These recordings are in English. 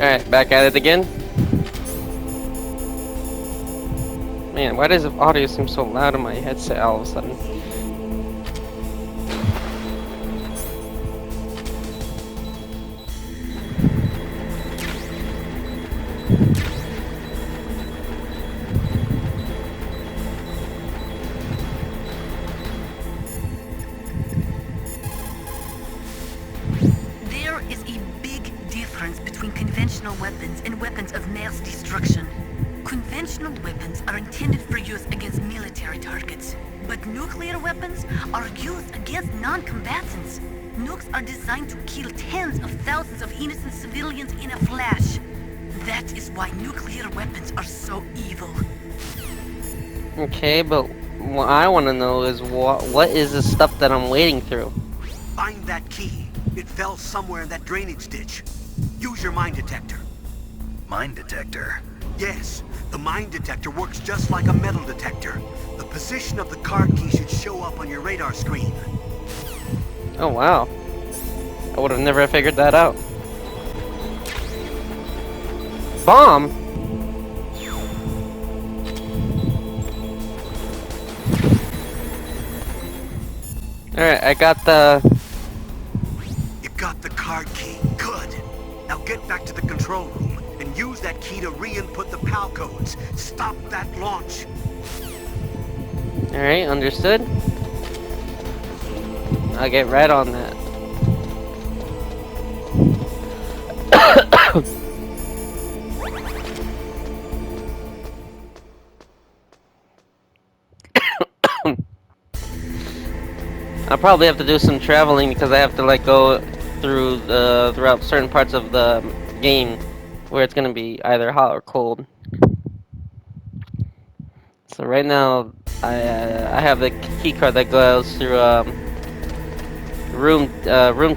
Alright, back at it again. Man, why does the audio seem so loud in my headset all of a sudden? There is a big difference between conventional weapons and weapons of mass destruction. Conventional weapons are intended for use against military targets, but nuclear weapons are used against non-combatants. Nukes are designed to kill tens of thousands of innocent civilians in a flash. That is why nuclear weapons are so evil. Okay, but what I want to know is what is the stuff that I'm wading through? Find that key. It fell somewhere in that drainage ditch. Use your mine detector. Mine detector? Yes, the mine detector works just like a metal detector. The position of the card key should show up on your radar screen. Oh wow. I would have never figured that out. Bomb? Alright, I got the... You got the card key. Good. Now get back to the control room and use that key to re-input the PAL codes. Stop that launch. Alright, understood. I'll get right on that. I'll probably have to do some traveling because I have to like go through throughout certain parts of the game where it's gonna be either hot or cold. So right now I have the key card that goes through room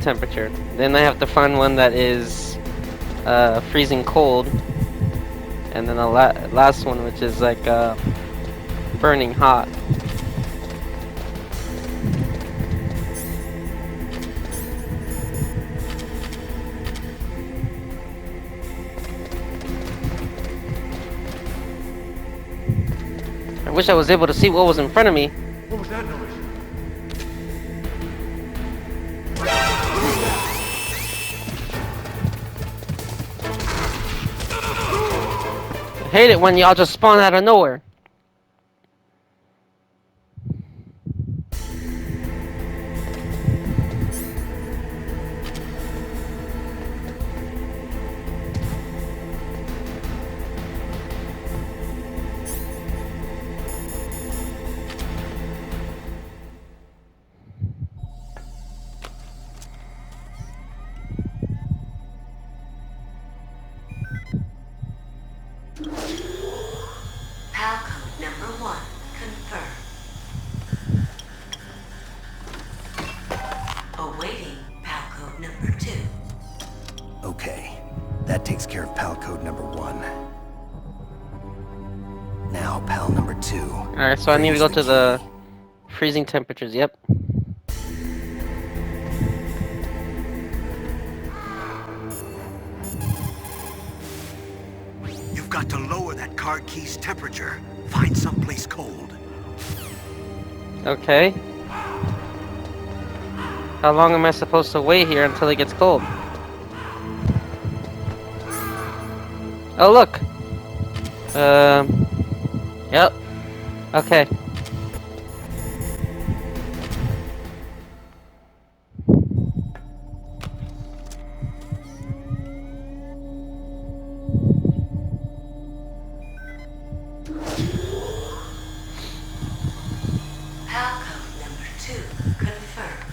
temperature. Then I have to find one that is freezing cold, and then the last one which is like burning hot. I wish I was able to see what was in front of me. What was that noise? I hate it when y'all just spawn out of nowhere. PAL code number 1, confirmed. Awaiting PAL code number 2. Okay, that takes care of PAL code number 1. Now, PAL number 2. Alright, so I need to go to the freezing temperatures, yep. You've got to lower that card key's temperature. Find someplace cold. Okay. How long am I supposed to wait here until it gets cold? Oh, look! Yep. Okay. PAL code number 2, confirmed.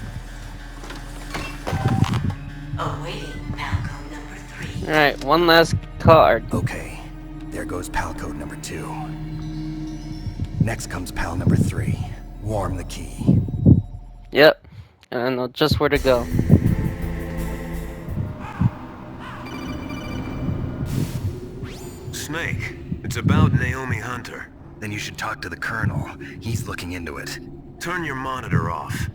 Awaiting PAL code number 3. Alright, one last card. Okay, there goes PAL code number 2. Next comes PAL number 3. Warm the key. Yep. And I know just where to go. Snake, it's about Naomi Hunter. Then you should talk to the Colonel. He's looking into it. Turn your monitor off.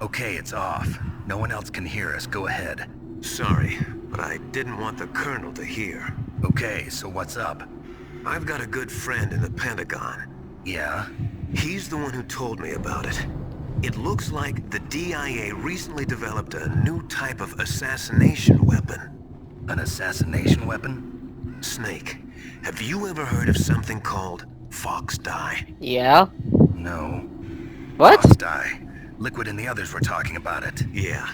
Okay, it's off. No one else can hear us. Go ahead. Sorry, but I didn't want the Colonel to hear. Okay, so what's up? I've got a good friend in the Pentagon. Yeah? He's the one who told me about it. It looks like the DIA recently developed a new type of assassination weapon. An assassination weapon? Snake, have you ever heard of something called Fox Dye? Yeah? No. What? Fox dye. Liquid and the others were talking about it. Yeah.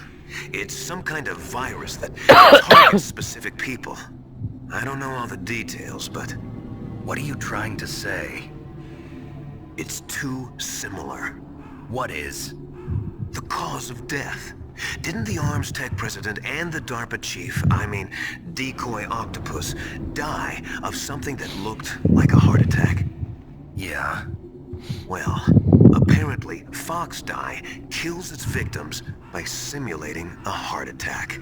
It's some kind of virus that targets specific people. I don't know all the details, but What are you trying to say? it's too similar. What is? The cause of death. Didn't the Arms Tech president and the DARPA chief, Decoy Octopus, die of something that looked like a heart attack? Yeah. Well, apparently Fox Dye kills its victims by simulating a heart attack.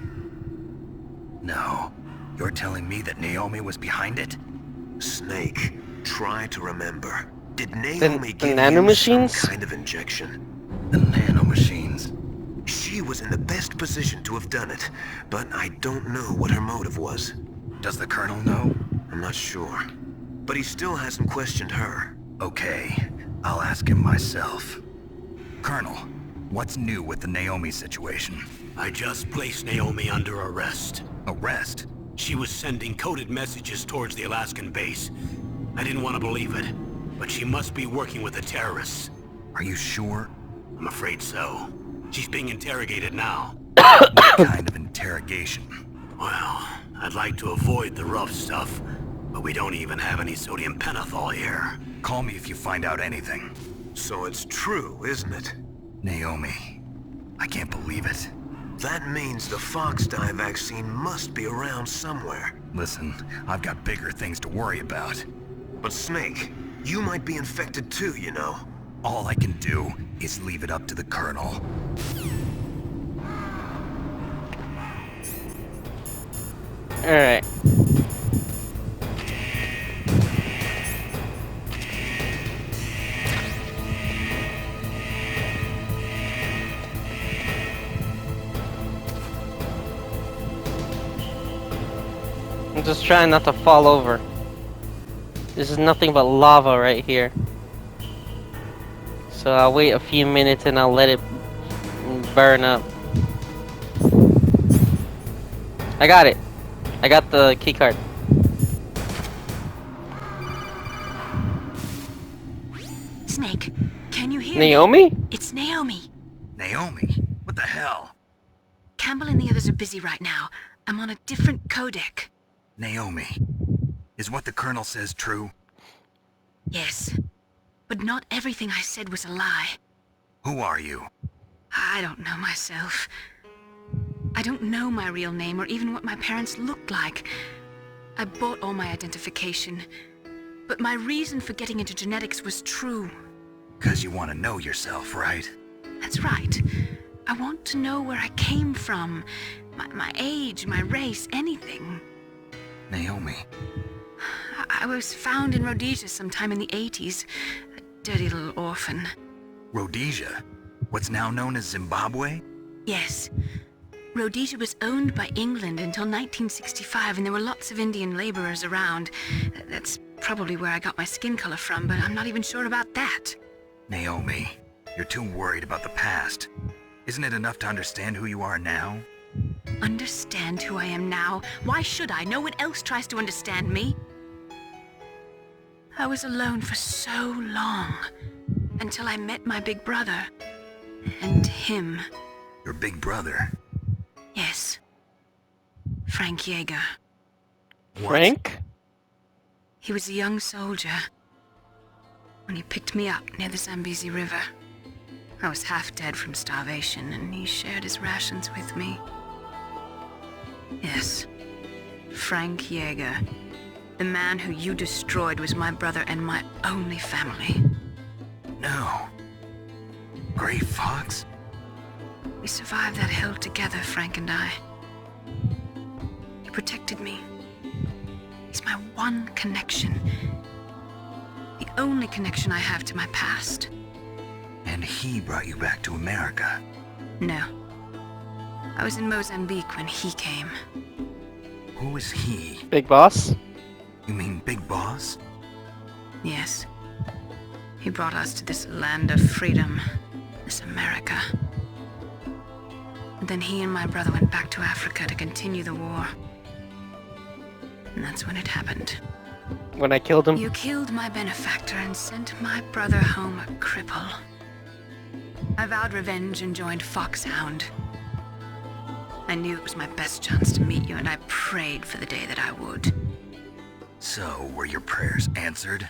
No. You're telling me that Naomi was behind it? Snake, try to remember. Did The Naomi give you nanomachines? some kind of injection? The nanomachines. She was in the best position to have done it, but I don't know what her motive was. Does the Colonel know? I'm not sure. But he still hasn't questioned her. Okay, I'll ask him myself. Colonel, what's new with the Naomi situation? I just placed Naomi under arrest. Arrest? She was sending coded messages towards the Alaskan base. I didn't want to believe it, but she must be working with the terrorists. Are you sure? I'm afraid so. She's being interrogated now. What kind of interrogation? Well, I'd like to avoid the rough stuff, but we don't even have any sodium pentothal here. Call me if you find out anything. So it's true, isn't it? Naomi. I can't believe it. That means the Fox Dye vaccine must be around somewhere. Listen, I've got bigger things to worry about. But Snake, you might be infected too, you know. All I can do is leave it up to the Colonel. Alright. I'm just trying not to fall over. This is nothing but lava right here. So I'll wait a few minutes and I'll let it burn up. I got it. I got the keycard. Snake, can you hear Naomi? me? It's Naomi. Naomi? What the hell? Campbell and the others are busy right now. I'm on a different codec. Naomi. Is what the Colonel says true? Yes. But not everything I said was a lie. Who are you? I don't know myself. I don't know my real name or even what my parents looked like. I bought all my identification. But my reason for getting into genetics was true. 'Cause you want to know yourself, right? That's right. I want to know where I came from. My age, my race, anything. Naomi. I was found in Rhodesia sometime in the 80s. A dirty little orphan. Rhodesia? What's now known as Zimbabwe? Yes. Rhodesia was owned by England until 1965, and there were lots of Indian laborers around. That's probably where I got my skin color from, but I'm not even sure about that. Naomi, you're too worried about the past. Isn't it enough to understand who you are now? Understand who I am now? Why should I? No one else tries to understand me. I was alone for so long, until I met my big brother. And him. Your big brother. Yes. Frank Yeager. What? Frank? He was a young soldier when he picked me up near the Zambezi River. I was half dead from starvation, and he shared his rations with me. Yes, Frank Yeager. The man who you destroyed was my brother and my only family. No. Gray Fox? We survived that hell together, Frank and I. He protected me. He's my one connection. The only connection I have to my past. And he brought you back to America. No. I was in Mozambique when he came. Who is he? Big boss? You mean Big Boss? Yes. He brought us to this land of freedom, this America. And then he and my brother went back to Africa to continue the war. And that's when it happened. When I killed him? You killed my benefactor and sent my brother home a cripple. I vowed revenge and joined Foxhound. I knew it was my best chance to meet you, and I prayed for the day that I would. So, were your prayers answered?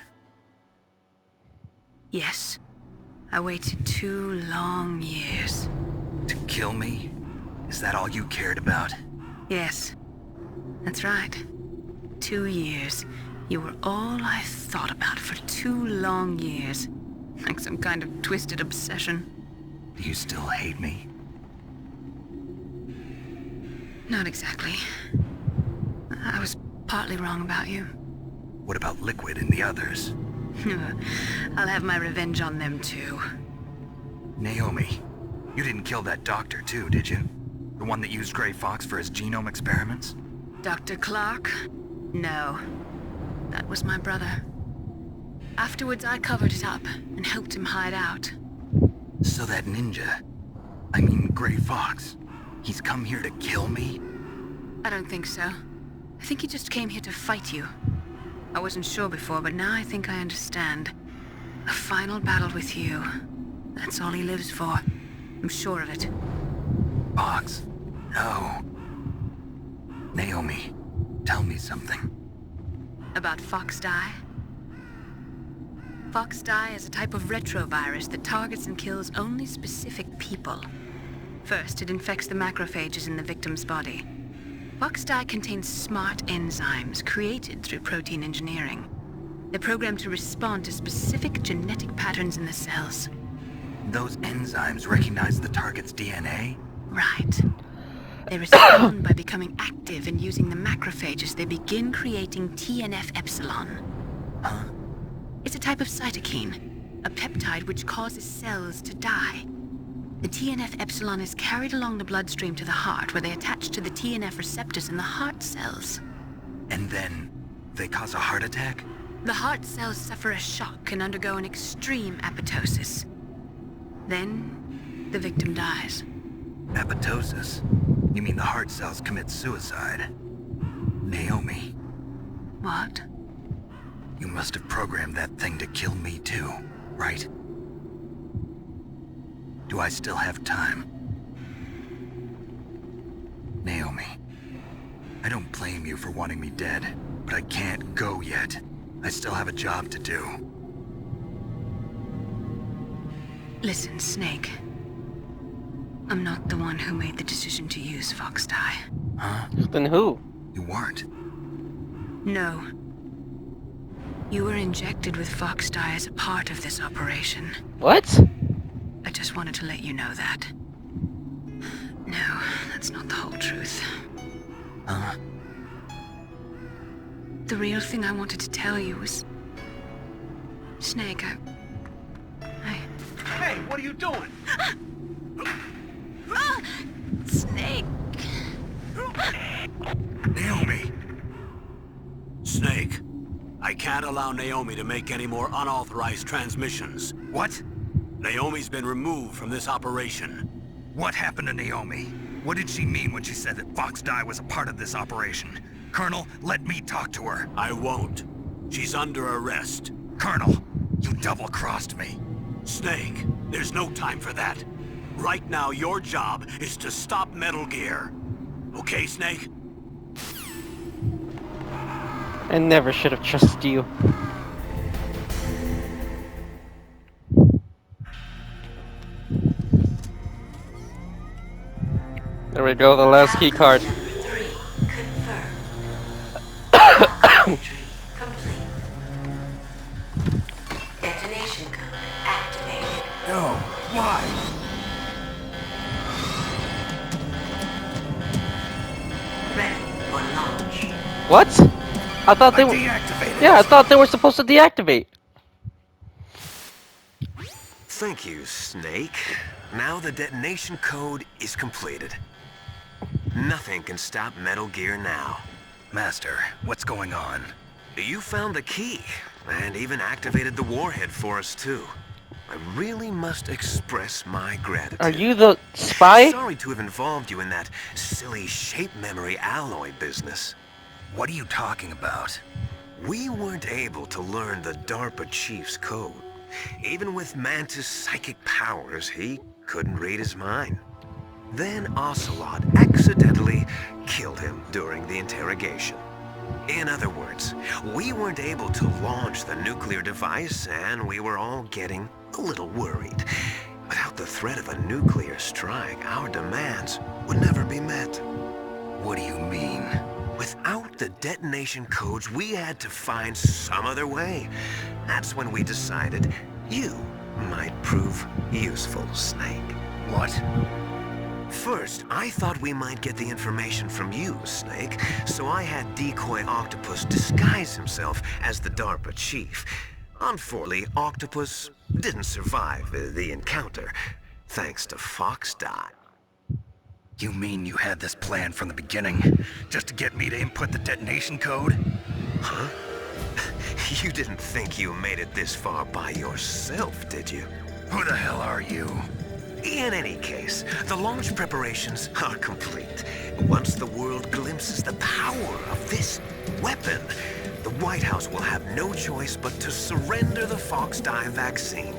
Yes. I waited 2 long years. To kill me? Is that all you cared about? Yes. That's right. 2 years. You were all I thought about for 2 long years. Like some kind of twisted obsession. Do you still hate me? Not exactly. I was partly wrong about you. What about Liquid and the others? I'll have my revenge on them too. Naomi, you didn't kill that doctor too, did you? The one that used Grey Fox for his genome experiments? Dr. Clark? No. That was my brother. Afterwards, I covered it up and helped him hide out. So that ninja, I mean Grey Fox, he's come here to kill me? I don't think so. I think he just came here to fight you. I wasn't sure before, but now I think I understand. A final battle with you. That's all he lives for. I'm sure of it. Fox? No. Naomi, tell me something. About FoxDie? FoxDie is a type of retrovirus that targets and kills only specific people. First, it infects the macrophages in the victim's body. FoxDie contains smart enzymes created through protein engineering. They're programmed to respond to specific genetic patterns in the cells. Those enzymes recognize the target's DNA? Right. They respond by becoming active and using the macrophages. They begin creating TNF-epsilon. Huh? It's a type of cytokine, a peptide which causes cells to die. The TNF-epsilon is carried along the bloodstream to the heart, where they attach to the TNF receptors in the heart cells. And then, they cause a heart attack? The heart cells suffer a shock and undergo an extreme apoptosis. Then, the victim dies. Apoptosis? You mean the heart cells commit suicide? Naomi, What? you must have programmed that thing to kill me too, right? Do I still have time? Naomi, I don't blame you for wanting me dead, but I can't go yet. I still have a job to do. Listen, Snake. I'm not the one who made the decision to use FoxDie. Huh? Then who? You weren't. No. You were injected with FoxDie as a part of this operation. What? I just wanted to let you know that. No, that's not the whole truth. Huh? The real thing I wanted to tell you was... Snake, I... Hey, what are you doing? Snake! Naomi! Snake, I can't allow Naomi to make any more unauthorized transmissions. What? Naomi's been removed from this operation. What happened to Naomi? What did she mean when she said that FoxDie was a part of this operation? Colonel, let me talk to her. I won't. She's under arrest. Colonel, you double-crossed me. Snake, there's no time for that. Right now, your job is to stop Metal Gear. Okay, Snake? I never should have trusted you. There we go, the last key card. Number 3, confirmed. Entry complete. Detonation code activated. No, why? Ready for launch. What? I thought they were. Deactivated. Yeah, I thought they were supposed to deactivate. Thank you, Snake. Now the detonation code is completed. Nothing can stop Metal Gear now. Master, what's going on? You found the key, and even activated the warhead for us, too. I really must express my gratitude. Are you the spy? Sorry to have involved you in that silly shape memory alloy business. What are you talking about? We weren't able to learn the DARPA chief's code. Even with Mantis' psychic powers, he couldn't read his mind. Then Ocelot accidentally killed him during the interrogation. In other words, we weren't able to launch the nuclear device, and we were all getting a little worried. Without the threat of a nuclear strike, our demands would never be met. What do you mean? Without the detonation codes, we had to find some other way. That's when we decided you might prove useful, Snake. What? First, I thought we might get the information from you, Snake, so I had Decoy Octopus disguise himself as the DARPA chief. Unfortunately, Octopus didn't survive the encounter, thanks to Fox Dot. You mean you had this plan from the beginning, just to get me to input the detonation code? Huh? You didn't think you made it this far by yourself, did you? Who the hell are you? In any case, the launch preparations are complete. Once the world glimpses the power of this weapon, the White House will have no choice but to surrender the Fox Die vaccine.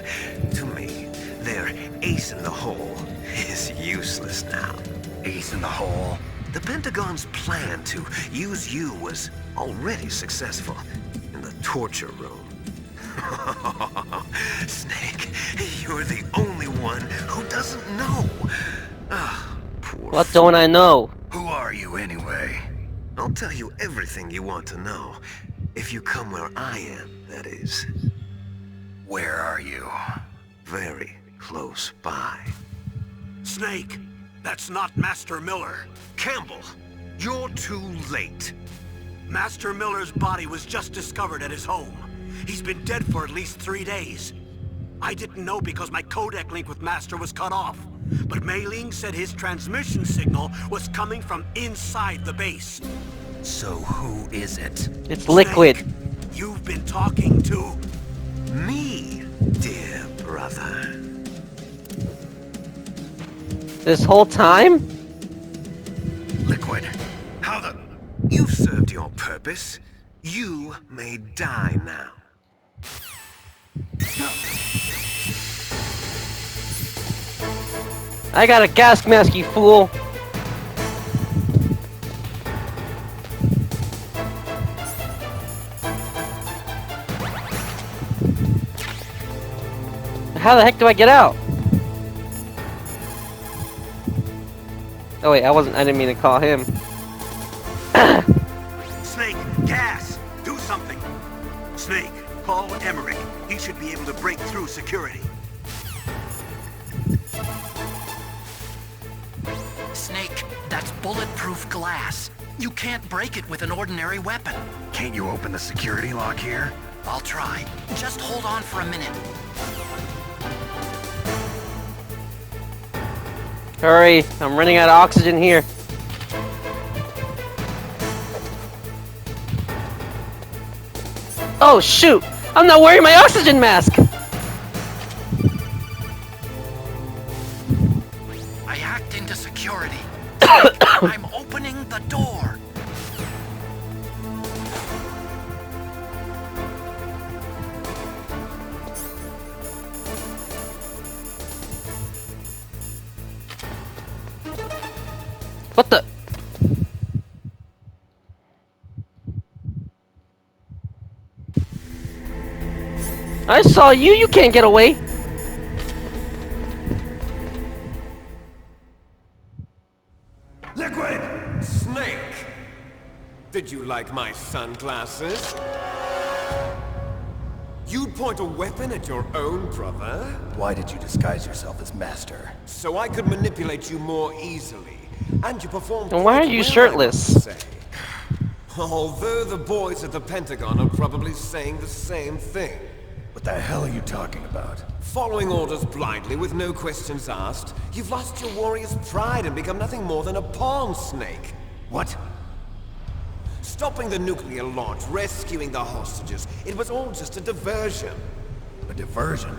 To me, their ace in the hole is useless now. Ace in the hole? The Pentagon's plan to use you was already successful in the torture room. Snake, you're the only one who doesn't know. Ah, poor What don't I know? Who are you anyway? I'll tell you everything you want to know. If you come where I am, that is. Where are you? Very close by. Snake, that's not Master Miller. Campbell, you're too late. Master Miller's body was just discovered at his home. He's been dead for at least 3 days. I didn't know because my codec link with Master was cut off. But Mei Ling said his transmission signal was coming from inside the base. So who is it? It's Liquid. Snake, you've been talking to... Me, dear brother. This whole time? Liquid. How the... You've served your purpose. You may die now. I got a gas mask, you fool! How the heck do I get out? Oh wait, I didn't mean to call him. Snake, gas! Do something! Snake, call Emmerich. He should be able to break through security. Snake, that's bulletproof glass. You can't break it with an ordinary weapon. Can't you open the security lock here? I'll try. Just hold on for a minute. Hurry, I'm running out of oxygen here. Oh shoot! I'm not wearing my oxygen mask! I hacked into security. I'm opening the door. What the? I saw you, you can't get away! Liquid! Snake! Did you like my sunglasses? You'd point a weapon at your own brother? Why did you disguise yourself as Master? So I could manipulate you more easily. And you performed Then why quite are you well, I shirtless? must say. Although the boys at the Pentagon are probably saying the same thing. What the hell are you talking about? Following orders blindly with no questions asked, you've lost your warrior's pride and become nothing more than a pawn, Snake. What? Stopping the nuclear launch, rescuing the hostages, it was all just a diversion. A diversion?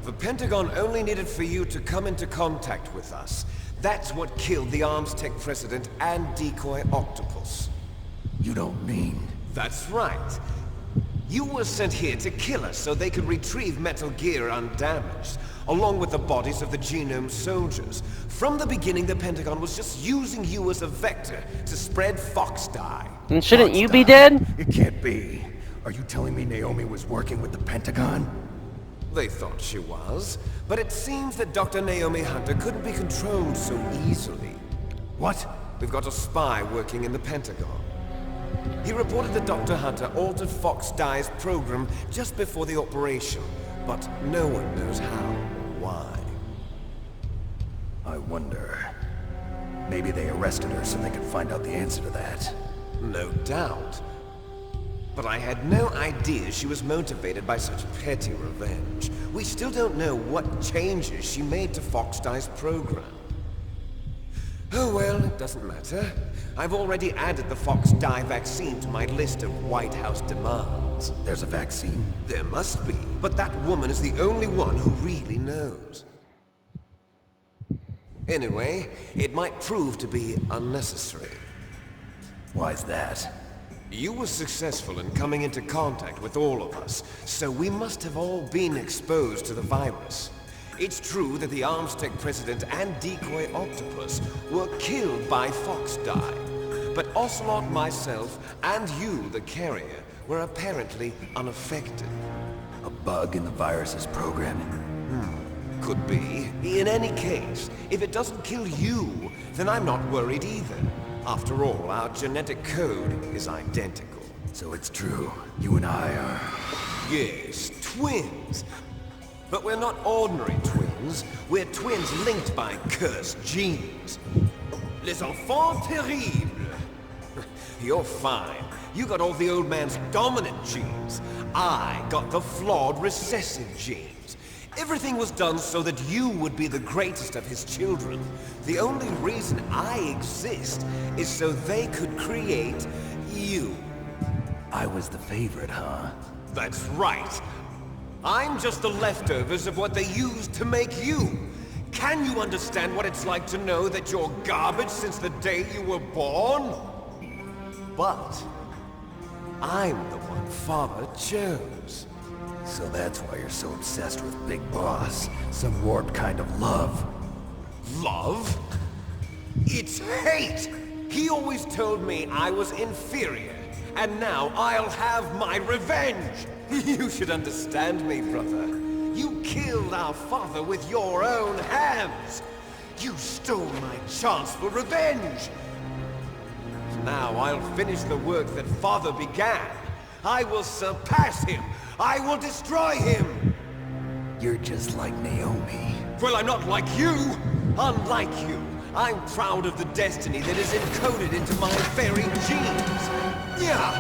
The Pentagon only needed for you to come into contact with us. That's what killed the Armstech president and Decoy Octopus. You don't mean... That's right. You were sent here to kill us so they could retrieve Metal Gear undamaged, along with the bodies of the Genome soldiers. From the beginning, the Pentagon was just using you as a vector to spread Fox dye. And shouldn't you be dead? It can't be. Are you telling me Naomi was working with the Pentagon? They thought she was, but it seems that Dr. Naomi Hunter couldn't be controlled so easily. What? We've got a spy working in the Pentagon. He reported that Dr. Hunter altered Fox Dye's program just before the operation, but no one knows how or why. I wonder... Maybe they arrested her so they could find out the answer to that. No doubt. But I had no idea she was motivated by such petty revenge. We still don't know what changes she made to Fox Dye's program. Oh well, it doesn't matter. I've already added the Fox Dye vaccine to my list of White House demands. There's a vaccine? There must be, but that woman is the only one who really knows. Anyway, it might prove to be unnecessary. Why's that? You were successful in coming into contact with all of us, so we must have all been exposed to the virus. It's true that the Armstech president and Decoy Octopus were killed by Fox Dye, but Ocelot, myself, and you, the carrier, were apparently unaffected. A bug in the virus's programming? Could be. In any case, if it doesn't kill you, then I'm not worried either. After all, our genetic code is identical. So it's true. You and I are... Yes, twins. But we're not ordinary twins. We're twins linked by cursed genes. Les enfants terribles. You're fine. You got all the old man's dominant genes. I got the flawed recessive genes. Everything was done so that you would be the greatest of his children. The only reason I exist is so they could create you. I was the favorite, huh? That's right. I'm just the leftovers of what they used to make you. Can you understand what it's like to know that you're garbage since the day you were born? But I'm the one Father chose. So that's why you're so obsessed with Big Boss. Some warped kind of love. Love? It's hate! He always told me I was inferior, and now I'll have my revenge! You should understand me, brother. You killed our father with your own hands! You stole my chance for revenge! Now I'll finish the work that Father began. I will surpass him! I will destroy him! You're just like Naomi. Well, I'm not like you! Unlike you, I'm proud of the destiny that is encoded into my very genes! Yeah!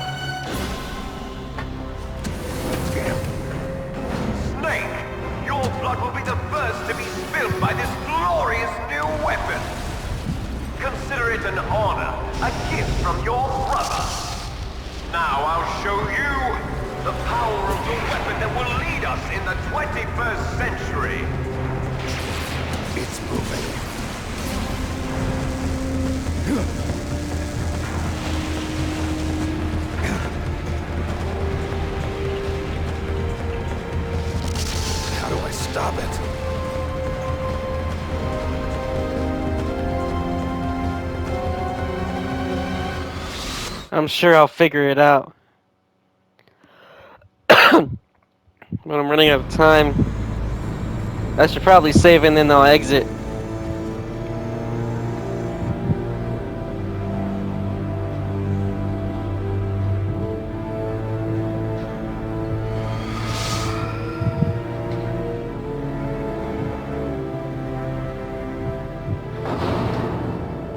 Snake, your blood will be the first to be spilled by this glorious new weapon. Consider it an honor, a gift from your brother. Now I'll show you the power of the weapon that will lead us in the 21st century. It's moving. How do I stop it? I'm sure I'll figure it out. But I'm running out of time. I should probably save and then I'll exit.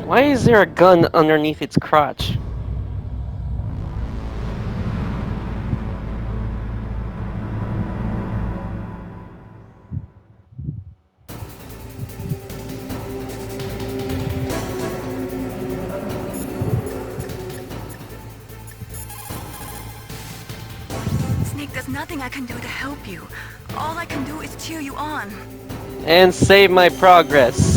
Why is there a gun underneath its crotch? Snake, there's nothing I can do to help you. All I can do is cheer you on. And save my progress.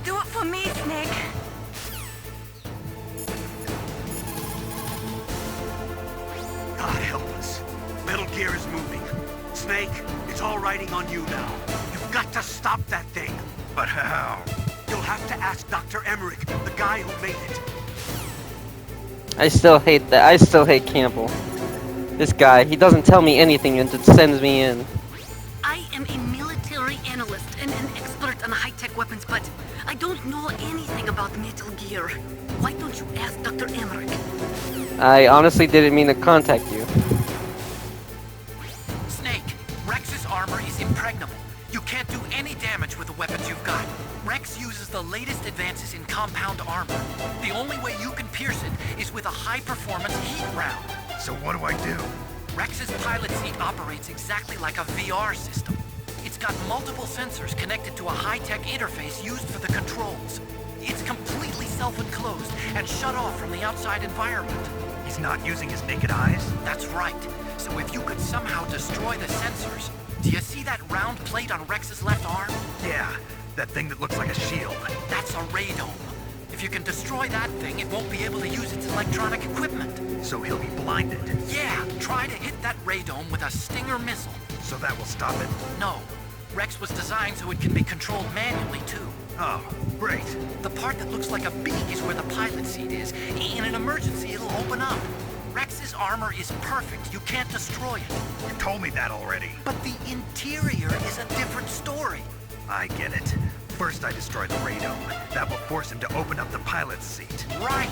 Do it for me, Snake. God help us. Metal Gear is moving. Snake, it's all riding on you now. You've got to stop that thing. But how? You'll have to ask Dr. Emmerich, the guy who made it. I still hate that. I still hate Campbell. This guy, he doesn't tell me anything and just sends me in. I am a military analyst and an expert on high-tech weapons, but I don't know anything about Metal Gear. Why don't you ask Dr. Emmerich? I honestly didn't mean to contact you. Snake, Rex's armor is impregnable. You can't do any damage with the weapons you've got. Rex uses the latest advances in compound armor. The only way you can pierce it is with a high-performance heat round. So what do I do? Rex's pilot seat operates exactly like a VR system. It's got multiple sensors connected to a high-tech interface used for the controls. It's completely self-enclosed and shut off from the outside environment. He's not using his naked eyes? That's right. So if you could somehow destroy the sensors... Do you see that round plate on Rex's left arm? Yeah, that thing that looks like a shield. That's a radome. If you can destroy that thing, it won't be able to use its electronic equipment. So he'll be blinded. Yeah, try to hit that radome with a Stinger missile. So that will stop it? No. Rex was designed so it can be controlled manually, too. Oh, great. The part that looks like a beak is where the pilot seat is. In an emergency, it'll open up. Rex's armor is perfect. You can't destroy it. You told me that already. But the interior is a different story. I get it. First I destroy the radome. That will force him to open up the pilot's seat. Right.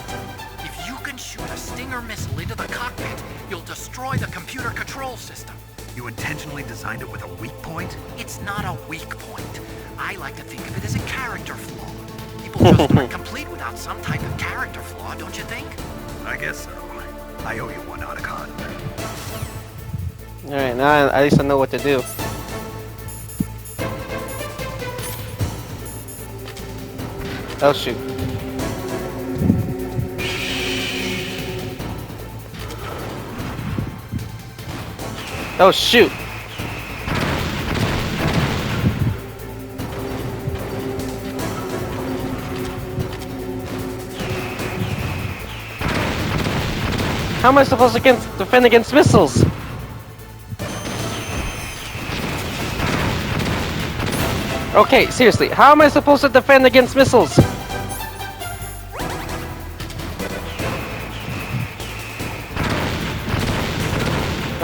If you can shoot a Stinger missile into the cockpit, you'll destroy the computer control system. You intentionally designed it with a weak point? It's not a weak point. I like to think of it as a character flaw. People just aren't complete without some type of character flaw, don't you think? I guess so. I owe you one, Otacon. Alright, now at least I know what to do. Oh shoot. Oh shoot! How am I supposed to defend against missiles? Okay, seriously, how am I supposed to defend against missiles?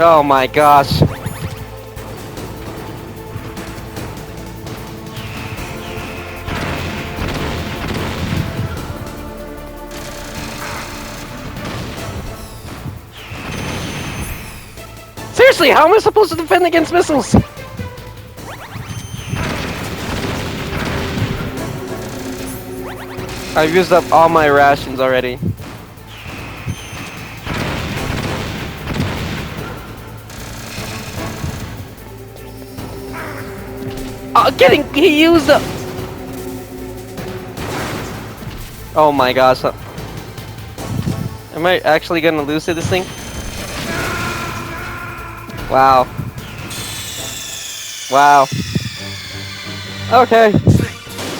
Oh my gosh. Seriously, how am I supposed to defend against missiles? I've used up all my rations already. He used up. Oh my gosh. Am I actually gonna lose to this thing? Wow. Wow. Okay.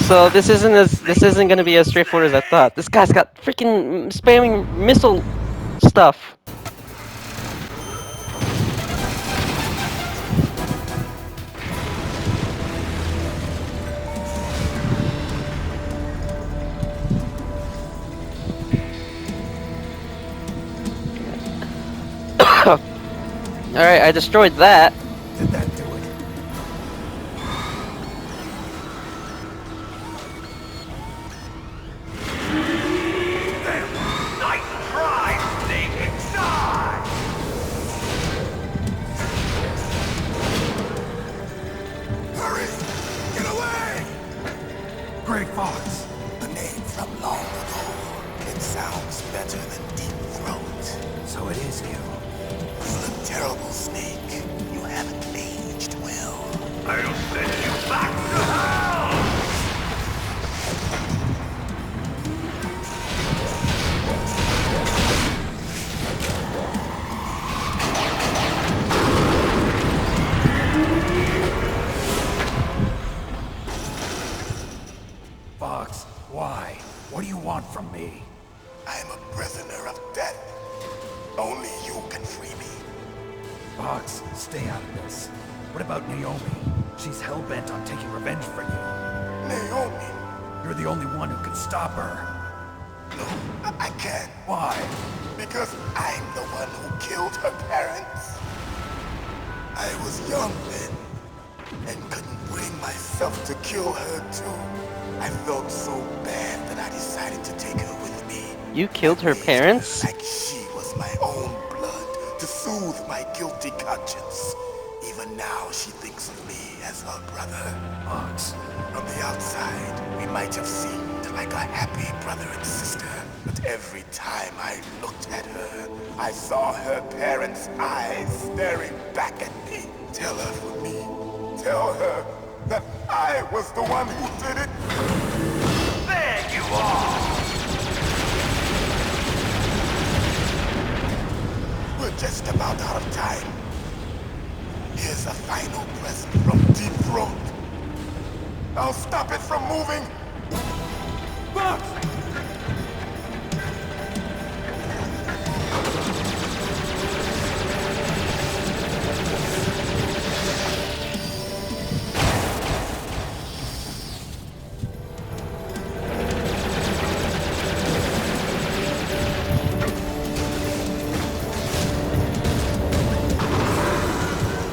So this isn't gonna be as straightforward as I thought. This guy's got freaking spamming missile stuff. Alright, I destroyed that. Did that do it? Nice try, Snake! Die! Hurry! Get away! Grey Fox. A name from long ago. It sounds better than Deep Throat. So it is you. You look terrible, Snake. You haven't aged well. I'll send you back to hell! Why? What do you want from me? I am a prisoner of death. Only you can free me. Fox, stay out of this. What about Naomi? She's hell-bent on taking revenge for you. Naomi? You're the only one who can stop her. No, I can't. Why? Because I'm the one who killed her parents. I was young then, and couldn't bring myself to kill her too. I felt so bad that I decided to take her with me. You killed her parents? Like she was my own blood, to soothe my guilty conscience. Even now, she thinks of me as her brother. Fox, from the outside, we might have seemed like a happy brother and sister. But every time I looked at her, I saw her parents' eyes staring back at me. Tell her for me. Tell her that I was the one who did it. There you are! We're just about out of time. Here's a final present from Deep Throat. I'll stop it from moving. Fox!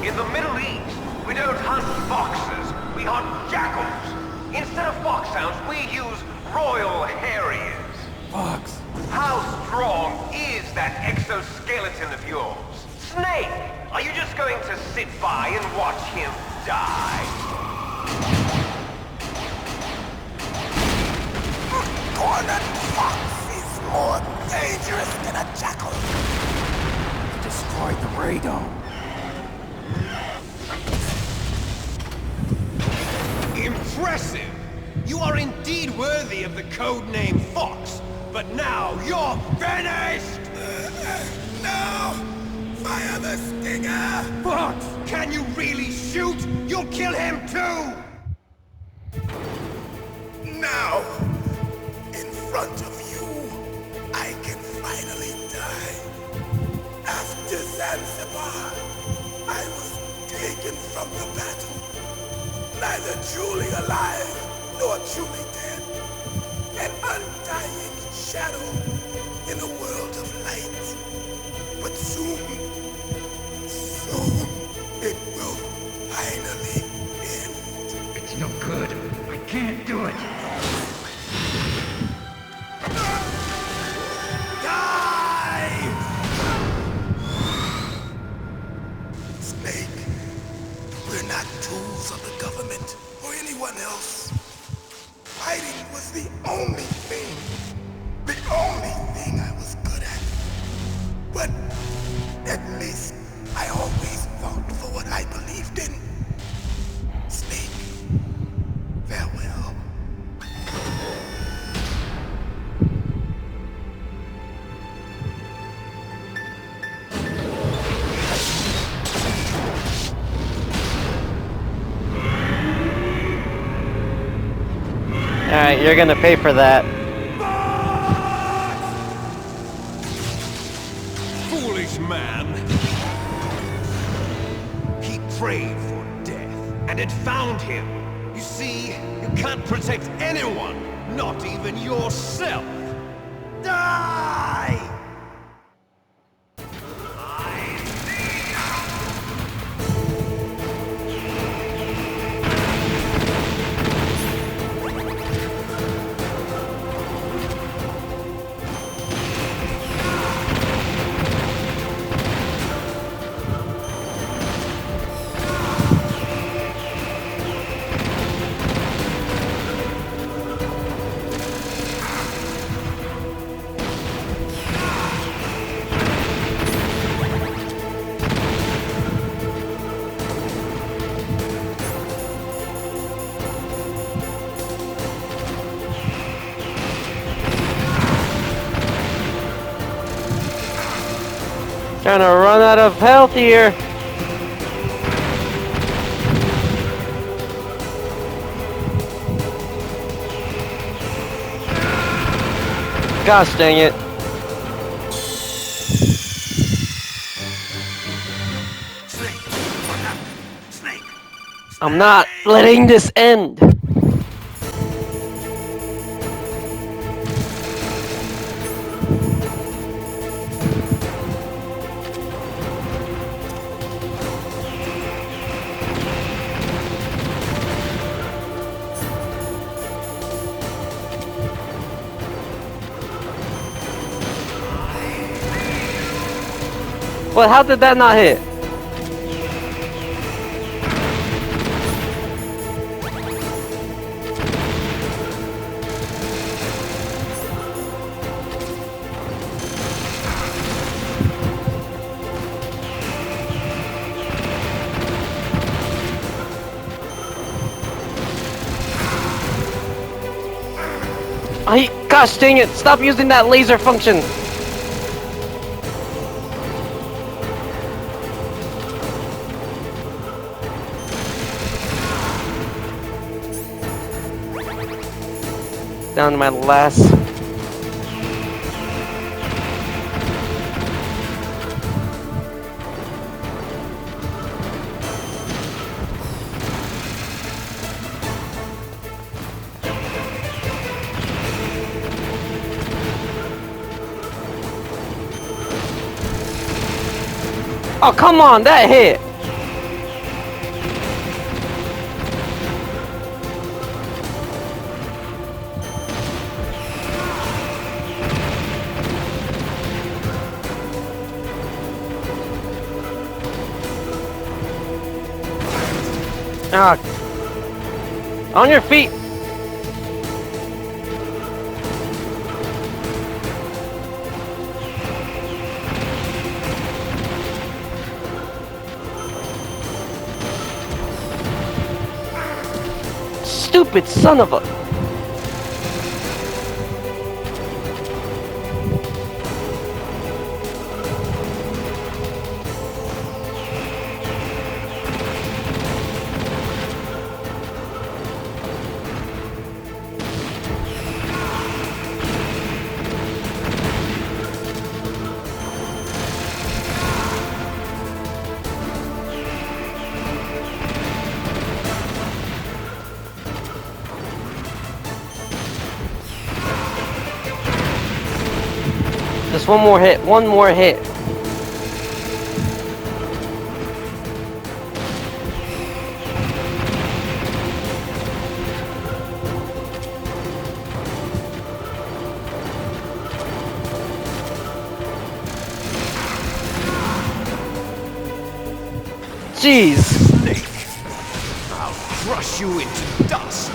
In the Middle East, we don't hunt foxes, we hunt jackals. Instead of foxhounds, we use Royal Harriers. Fox! How strong is that exoskeleton of yours? Snake, are you just going to sit by and watch him die? Cornered fox is more dangerous than a jackal. He destroyed the radome. Impressive! You are indeed worthy of the codename Fox, but now you're finished! No! Fire the stinger! Fox, can you really shoot? You'll kill him too! Now, in front of you, I can finally die. After Zanzibar, I was taken from the battle. Neither truly alive, nor truly dead. An undying shadow in a world of light. But soon, it will finally end. It's no good. I can't do it. Die! Snake, we're not tools of the government or anyone else. Fighting was the only thing I was good at. But at least I always fought for what I believed in. Snake, farewell. Alright, you're gonna pay for that. Foolish man! He prayed for death, and it found him. You see, you can't protect anyone, not even yourself. Die! Trying to run out of health here. gosh dang it. Snake, what happened? Snake! I'm not letting this end. Well, how did that not hit? Gosh dang it, stop using that laser function! Down to my last. Oh, come on, that hit! Ah. On your feet! Stupid son of a... Just one more hit, one more hit. Jeez. Snake, I'll crush you into dust.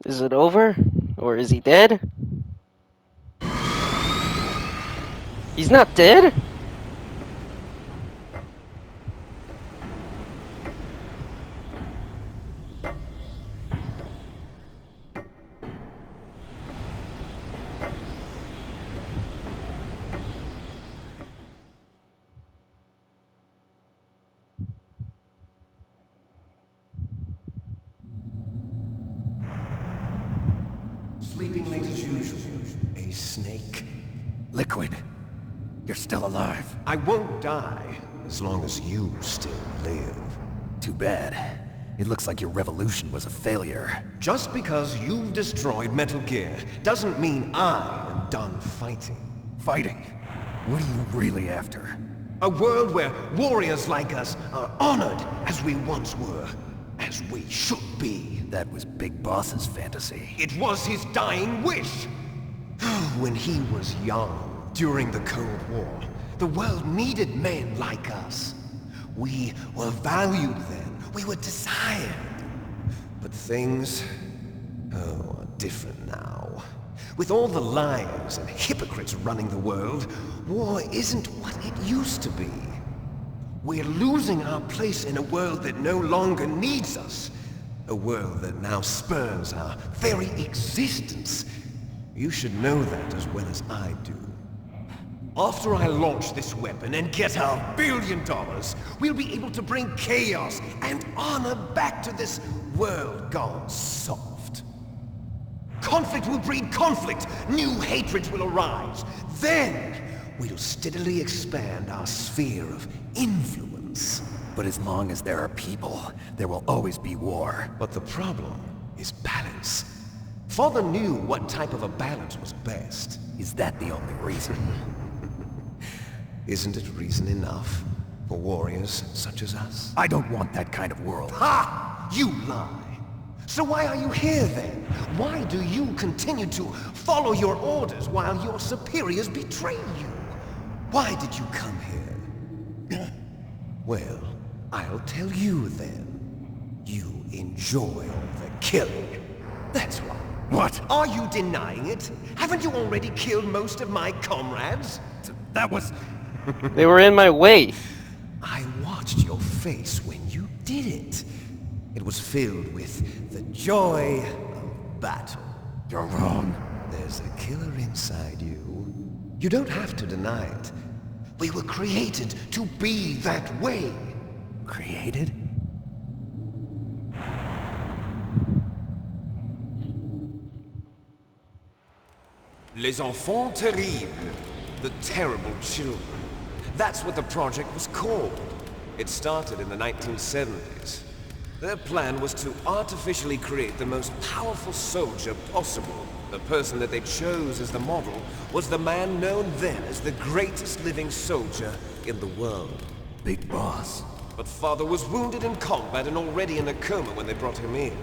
Is it over? Or is he dead? He's not dead? Sleeping late as usual. A snake. Liquid, you're still alive. I won't die as long as you still live. Too bad. It looks like your revolution was a failure. Just because you've destroyed Metal Gear doesn't mean I am done fighting. Fighting? What are you really after? A world where warriors like us are honored as we once were, as we should be. That was Big Boss's fantasy. It was his dying wish. When he was young, during the Cold War, the world needed men like us. We were valued then. We were desired. But things, are different now. With all the liars and hypocrites running the world, war isn't what it used to be. We're losing our place in a world that no longer needs us. A world that now spurns our very existence. You should know that as well as I do. After I launch this weapon and get our $1 billion, we'll be able to bring chaos and honor back to this world gone soft. Conflict will breed conflict. New hatreds will arise. Then, we'll steadily expand our sphere of influence. But as long as there are people, there will always be war. But the problem is balance. Father knew what type of a balance was best. Is that the only reason? Isn't it reason enough for warriors such as us? I don't want that kind of world. Ha! You lie! So why are you here then? Why do you continue to follow your orders while your superiors betray you? Why did you come here? Well, I'll tell you then. You enjoy all the killing. That's why. What? Are you denying it? Haven't you already killed most of my comrades? That was... They were in my way. I watched your face when you did it. It was filled with the joy of battle. You're wrong. There's a killer inside you. You don't have to deny it. We were created to be that way. Created? Les enfants terribles. The terrible children. That's what the project was called. It started in the 1970s. Their plan was to artificially create the most powerful soldier possible. The person that they chose as the model was the man known then as the greatest living soldier in the world. Big Boss. But Father was wounded in combat and already in a coma when they brought him in.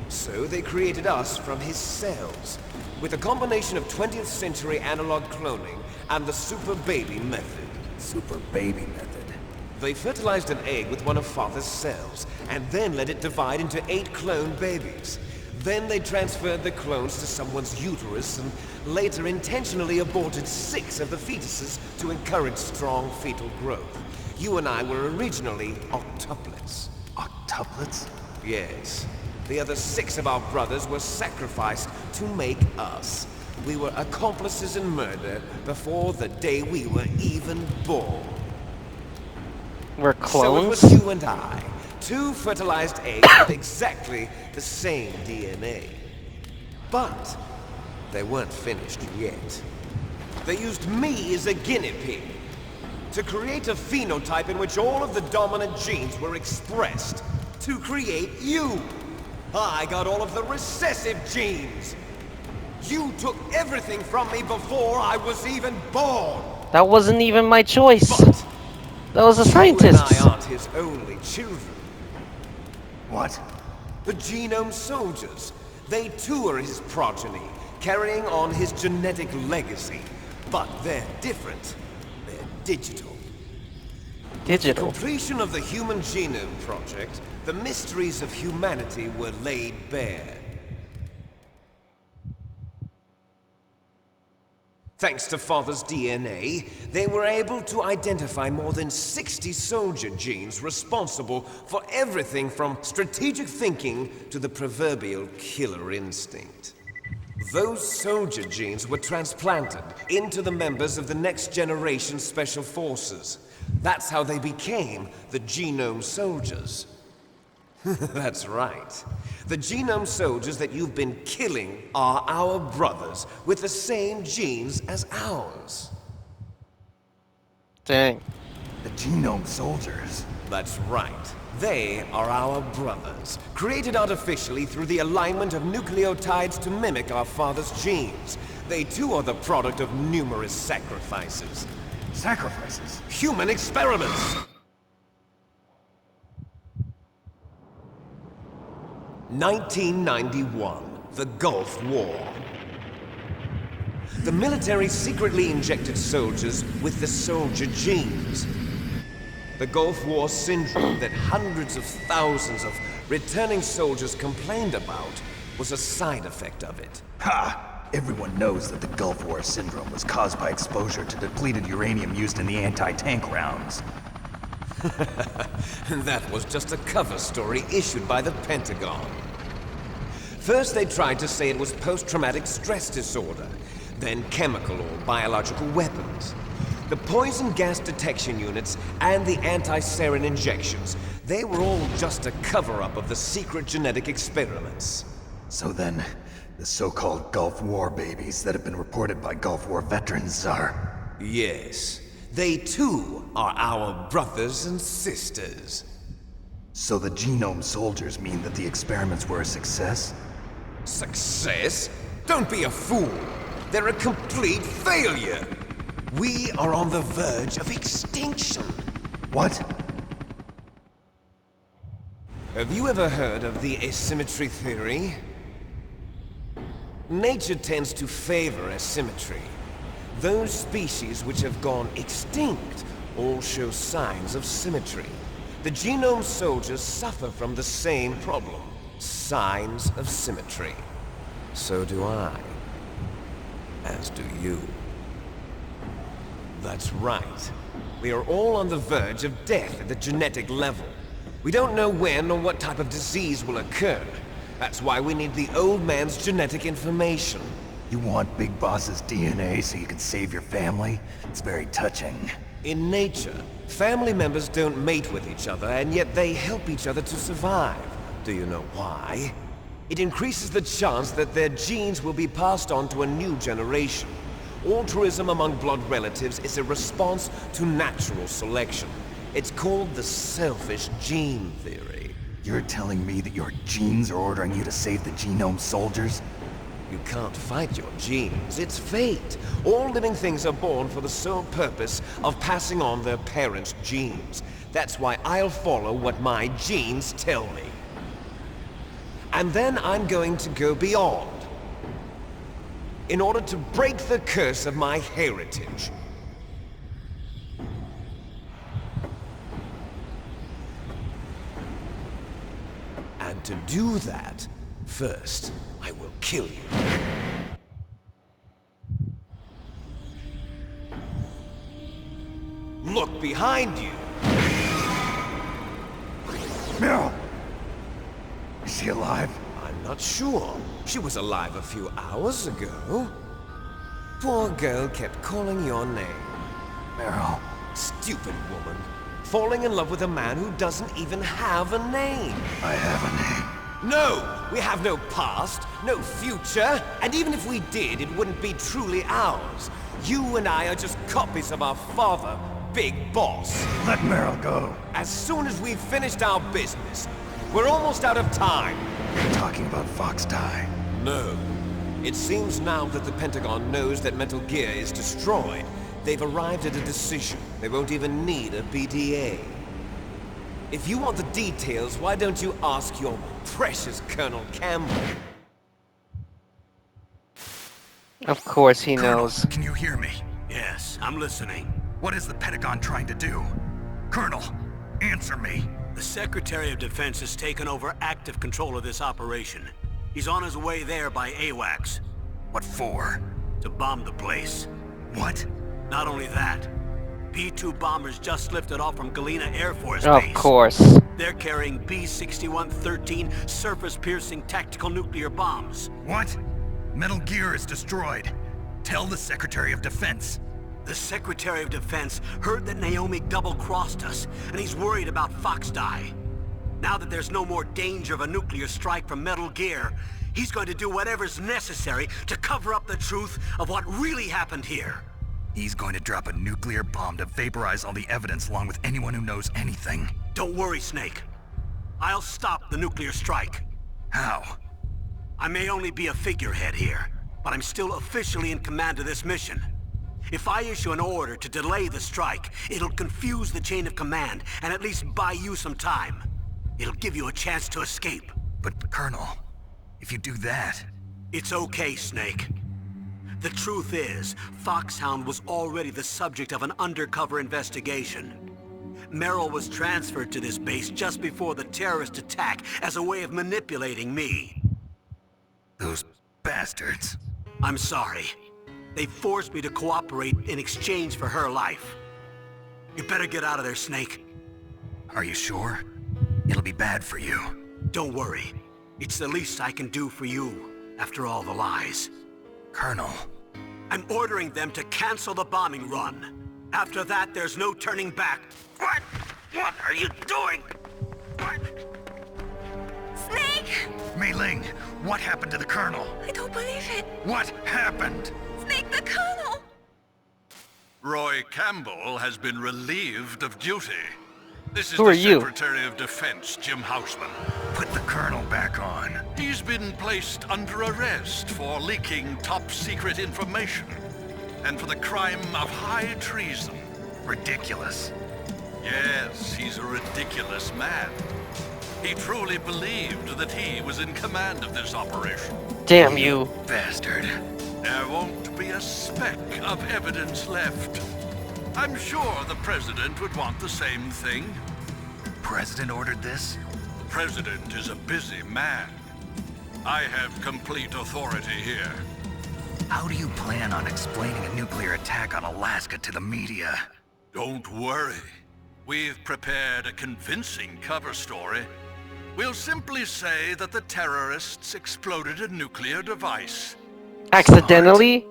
So they created us from his cells, with a combination of 20th century analog cloning and the super baby method. Super baby method. They fertilized an egg with one of Father's cells, and then let it divide into 8 clone babies. Then they transferred the clones to someone's uterus, and later intentionally aborted 6 of the fetuses to encourage strong fetal growth. You and I were originally octuplets. Octuplets? Yes. The other 6 of our brothers were sacrificed to make us. We were accomplices in murder before the day we were even born. We're clones? So it was you and I. 2 fertilized eggs with exactly the same DNA. But they weren't finished yet. They used me as a guinea pig to create a phenotype in which all of the dominant genes were expressed. To create you. I got all of the recessive genes. You took everything from me before I was even born. That wasn't even my choice. But that was a you scientist. and I aren't his only children. What? The Genome Soldiers. They too are his progeny, carrying on his genetic legacy. But they're different. They're digital. Digital. Completion of the Human Genome Project, the mysteries of humanity were laid bare. Thanks to Father's DNA, they were able to identify more than 60 soldier genes responsible for everything from strategic thinking to the proverbial killer instinct. Those soldier genes were transplanted into the members of the next generation Special Forces. That's how they became the Genome Soldiers. That's right. The Genome Soldiers that you've been killing are our brothers with the same genes as ours. Dang. The Genome Soldiers. That's right. They are our brothers, created artificially through the alignment of nucleotides to mimic our father's genes. They too are the product of numerous sacrifices. Sacrifices? Human experiments! 1991, the Gulf War. The military secretly injected soldiers with the soldier genes. The Gulf War syndrome that hundreds of thousands of returning soldiers complained about was a side effect of it. Ha! Everyone knows that the Gulf War syndrome was caused by exposure to depleted uranium used in the anti-tank rounds. That was just a cover story issued by the Pentagon. First they tried to say it was post-traumatic stress disorder, then chemical or biological weapons. The poison gas detection units and the anti-sarin injections, they were all just a cover-up of the secret genetic experiments. So then, the so-called Gulf War babies that have been reported by Gulf War veterans are... Yes, they too are our brothers and sisters. So the genome soldiers mean that the experiments were a success? Success? Don't be a fool! They're a complete failure! We are on the verge of extinction! What? Have you ever heard of the asymmetry theory? Nature tends to favor asymmetry. Those species which have gone extinct all show signs of symmetry. The genome soldiers suffer from the same problem. Signs of symmetry. So do I. As do you. That's right. We are all on the verge of death at the genetic level. We don't know when or what type of disease will occur. That's why we need the old man's genetic information. You want Big Boss's DNA so you can save your family? It's very touching. In nature, family members don't mate with each other, and yet they help each other to survive. Do you know why? It increases the chance that their genes will be passed on to a new generation. Altruism among blood relatives is a response to natural selection. It's called the selfish gene theory. You're telling me that your genes are ordering you to save the genome soldiers? You can't fight your genes. It's fate. All living things are born for the sole purpose of passing on their parents' genes. That's why I'll follow what my genes tell me. And then I'm going to go beyond. In order to break the curse of my heritage. And to do that, first, I will kill you. Look behind you! Meryl! Is she alive? I'm not sure. She was alive a few hours ago. Poor girl kept calling your name. Meryl. Stupid woman. Falling in love with a man who doesn't even have a name. I have a name. No! We have no past, no future, and even if we did, it wouldn't be truly ours. You and I are just copies of our father, Big Boss. Let Meryl go. As soon as we've finished our business, we're almost out of time. You're talking about Fox Die. No. It seems now that the Pentagon knows that Metal Gear is destroyed. They've arrived at a decision. They won't even need a BDA. If you want the details, why don't you ask your precious Colonel Campbell? Of course he Colonel, knows. can you hear me? Yes, I'm listening. What is the Pentagon trying to do? Colonel, answer me. The Secretary of Defense has taken over active control of this operation. He's on his way there by AWACS. What for? To bomb the place. What? Not only that, B-2 bombers just lifted off from Galena Air Force Of Base. course. They're carrying B-6113 surface-piercing tactical nuclear bombs. What? Metal Gear is destroyed. Tell the Secretary of Defense. The Secretary of Defense heard that Naomi double-crossed us, and he's worried about Fox Die. Now that there's no more danger of a nuclear strike from Metal Gear, he's going to do whatever's necessary to cover up the truth of what really happened here. He's going to drop a nuclear bomb to vaporize all the evidence along with anyone who knows anything. Don't worry, Snake. I'll stop the nuclear strike. How? I may only be a figurehead here, but I'm still officially in command of this mission. If I issue an order to delay the strike, it'll confuse the chain of command and at least buy you some time. It'll give you a chance to escape. But, Colonel, if you do that... It's okay, Snake. The truth is, Foxhound was already the subject of an undercover investigation. Merrill was transferred to this base just before the terrorist attack as a way of manipulating me. Those bastards. I'm sorry. They forced me to cooperate in exchange for her life. You better get out of there, Snake. Are you sure? It'll be bad for you. Don't worry. It's the least I can do for you, after all the lies. Colonel. I'm ordering them to cancel the bombing run. After that, there's no turning back. What? What are you doing? What? Snake! Mei Ling, what happened to the Colonel? I don't believe it. What happened? Snake, the Colonel! Roy Campbell has been relieved of duty. This is Who are the you? Secretary of Defense, Jim Houseman. Put the Colonel back on. He's been placed under arrest for leaking top-secret information and for the crime of high treason. Ridiculous. Yes, he's a ridiculous man. He truly believed that he was in command of this operation. Damn you. Bastard. There won't be a speck of evidence left. I'm sure the President would want the same thing. President ordered this? The President is a busy man. I have complete authority here. How do you plan on explaining a nuclear attack on Alaska to the media? Don't worry. We've prepared a convincing cover story. We'll simply say that the terrorists exploded a nuclear device. Accidentally?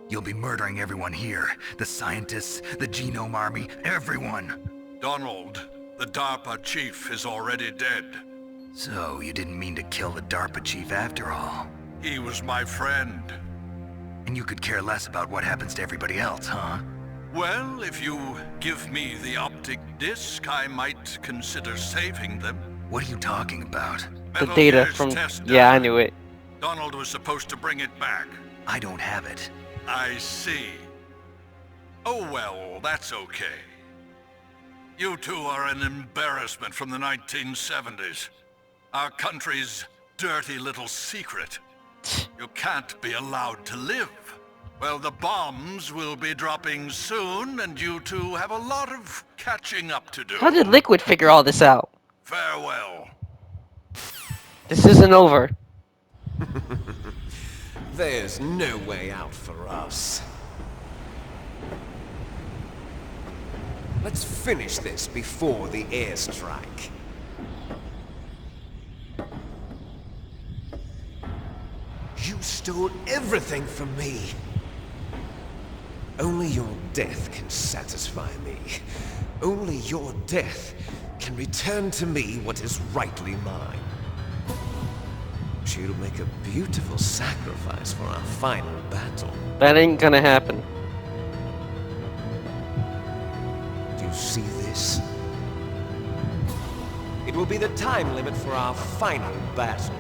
You'll be murdering everyone here. The scientists, the Genome Army, everyone. Donald, the DARPA chief is already dead. So, you didn't mean to kill the DARPA chief after all. He was my friend. And you could care less about what happens to everybody else, huh? Well, if you give me the optic disc, I might consider saving them. What are you talking about? The Metal data Gear's from... test Yeah, I data. knew it. Donald was supposed to bring it back. I don't have it. I see. Oh well, that's okay. You two are an embarrassment from the 1970s. Our country's dirty little secret. You can't be allowed to live. Well, the bombs will be dropping soon, and you two have a lot of catching up to do. How did Liquid figure all this out? Farewell. This isn't over. There's no way out for us. Let's finish this before the airstrike. You stole everything from me. Only your death can satisfy me. Only your death can return to me what is rightly mine. She'll make a beautiful sacrifice for our final battle. That ain't gonna happen. Do you see this? It will be the time limit for our final battle.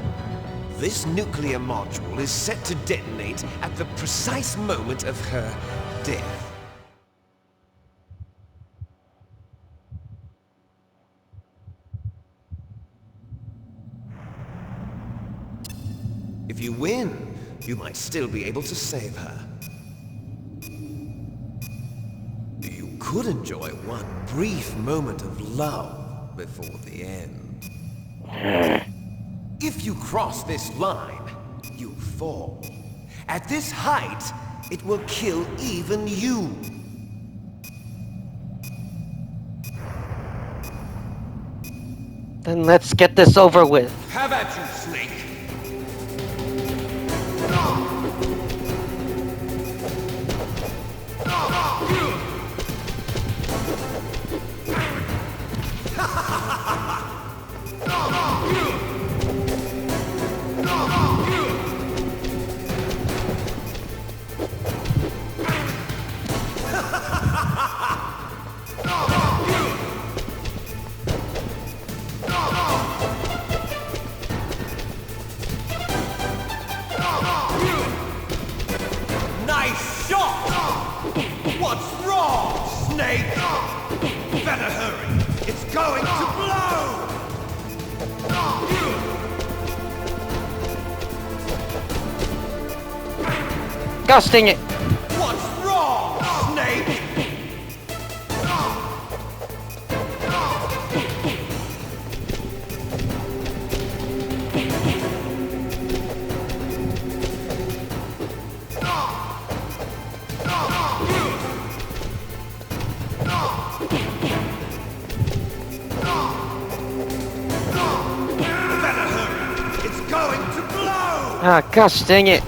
This nuclear module is set to detonate at the precise moment of her death. If you win, you might still be able to save her. You could enjoy one brief moment of love before the end. If you cross this line, you fall. At this height, it will kill even you. Then let's get this over with. Have at you, Snake! Nice shot! What's wrong, Snake? Better hurry! It's going to blow! Gosh dang it! What's wrong, Snake? Ah, gosh dang it.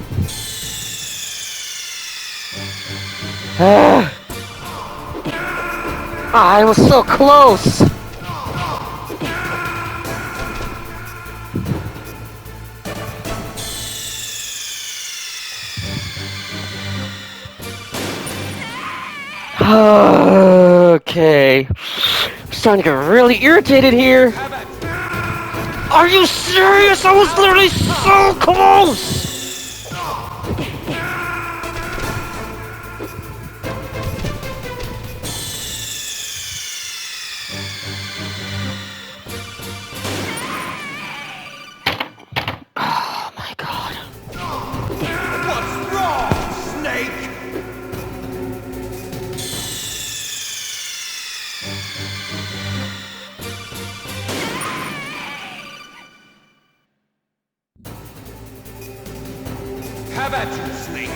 Ah, I was so close. Okay. I'm starting to get really irritated here. Are you serious? I was literally so close! Oh my god. What's wrong, Snake? Have at you, Snake!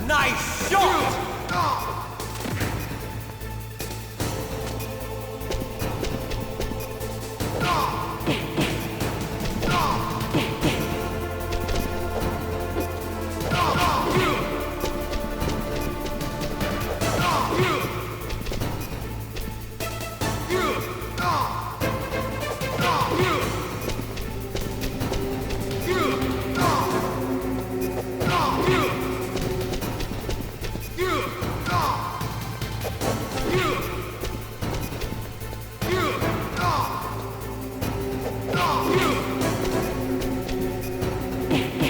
Nice shot!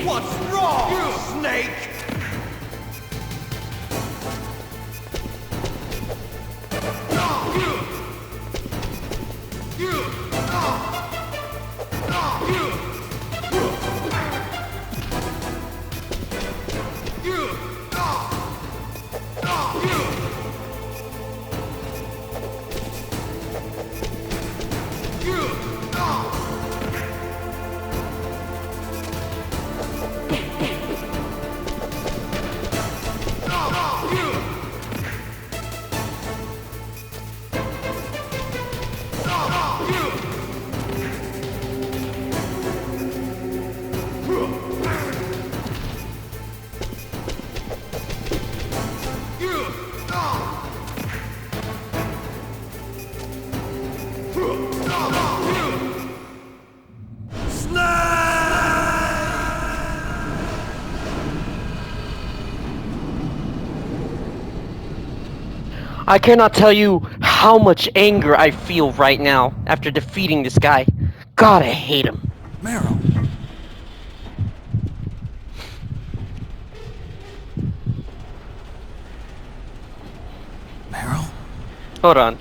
What's wrong, Snake? I cannot tell you how much anger I feel right now after defeating this guy. God, I hate him. Meryl. Meryl? Hold on.